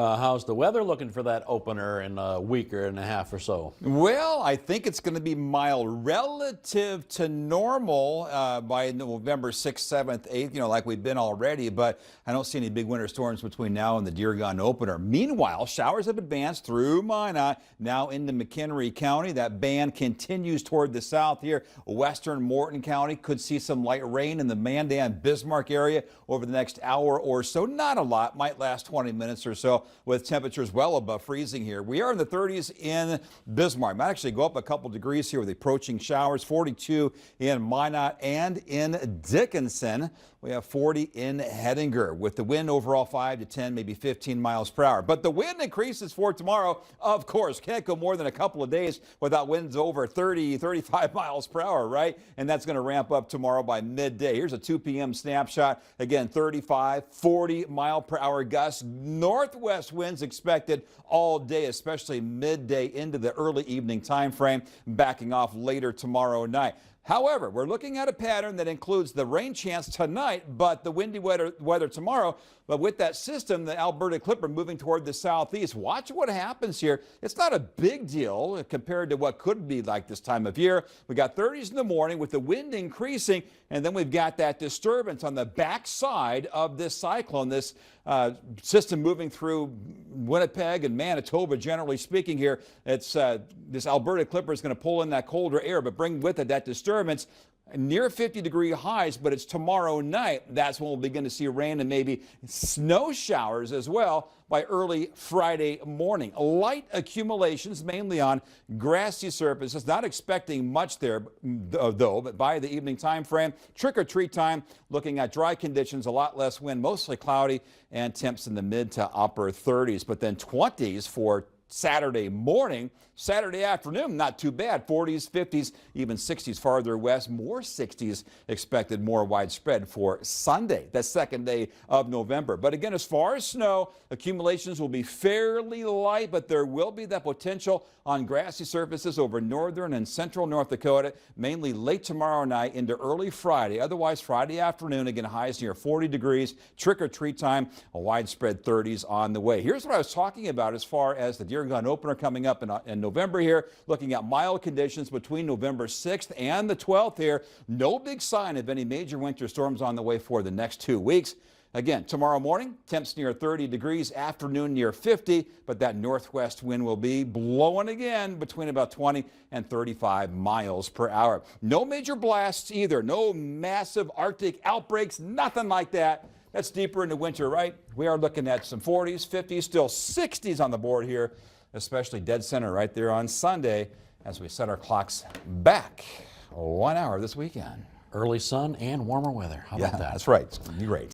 How's the weather looking for that opener in a week and a half or so? Well, I think it's going to be mild relative to normal by November 6th, 7th, 8th, like we've been already, but I don't see any big winter storms between now and the Deer Gun opener. Meanwhile, showers have advanced through Minot, now into McHenry County. That band continues toward the south here. Western Morton County could see some light rain in the Mandan Bismarck area over the next hour or so. Not a lot, might last 20 minutes or so, with temperatures well above freezing here. We are in the 30s in Bismarck. Might actually go up a couple degrees here with approaching showers. 42 in Minot and in Dickinson. We have 40 in Hettinger with the wind overall 5 to 10, maybe 15 miles per hour. But the wind increases for tomorrow. Of course, can't go more than a couple of days without winds over 30, 35 miles per hour, right? And that's going to ramp up tomorrow by midday. Here's a 2 p.m. snapshot. Again, 35, 40 mile per hour gusts. Northwest winds expected all day, especially midday into the early evening time frame, backing off later tomorrow night. However, we're looking at a pattern that includes the rain chance tonight, but the windy weather tomorrow. But with that system, the Alberta Clipper moving toward the southeast, watch what happens here. It's not a big deal compared to what could be like this time of year. We got 30s in the morning with the wind increasing, and then we've got that disturbance on the backside of this cyclone, this system moving through Winnipeg and Manitoba, generally speaking here. It's this Alberta Clipper is going to pull in that colder air, but bring with it that disturbance. Near 50-degree highs, but it's tomorrow night. That's when we'll begin to see rain and maybe snow showers as well by early Friday morning. Light accumulations mainly on grassy surfaces. Not expecting much there, though, but by the evening time frame, trick-or-treat time, looking at dry conditions, a lot less wind, mostly cloudy, and temps in the mid to upper 30s. But then 20s for Saturday morning. Saturday afternoon, not too bad. 40s, 50s, even 60s farther west. More 60s expected, more widespread for Sunday, the second day of November. But again, as far as snow, accumulations will be fairly light, but there will be that potential on grassy surfaces over northern and central North Dakota, mainly late tomorrow night into early Friday. Otherwise, Friday afternoon, again, highs near 40 degrees. Trick-or-treat time, a widespread 30s on the way. Here's what I was talking about as far as the Deer Gun opener coming up in November here, looking at mild conditions between November 6th and the 12th here. No big sign of any major winter storms on the way for the next 2 weeks. Again, tomorrow morning, temps near 30 degrees, afternoon near 50, but that northwest wind will be blowing again between about 20 and 35 miles per hour. No major blasts either, no massive Arctic outbreaks, nothing like that. That's deeper into winter, right? We are looking at some 40s, 50s, still 60s on the board here, especially dead center right there on Sunday as we set our clocks back 1 hour this weekend. Early sun and warmer weather. How about that? That's right. It's going to be great.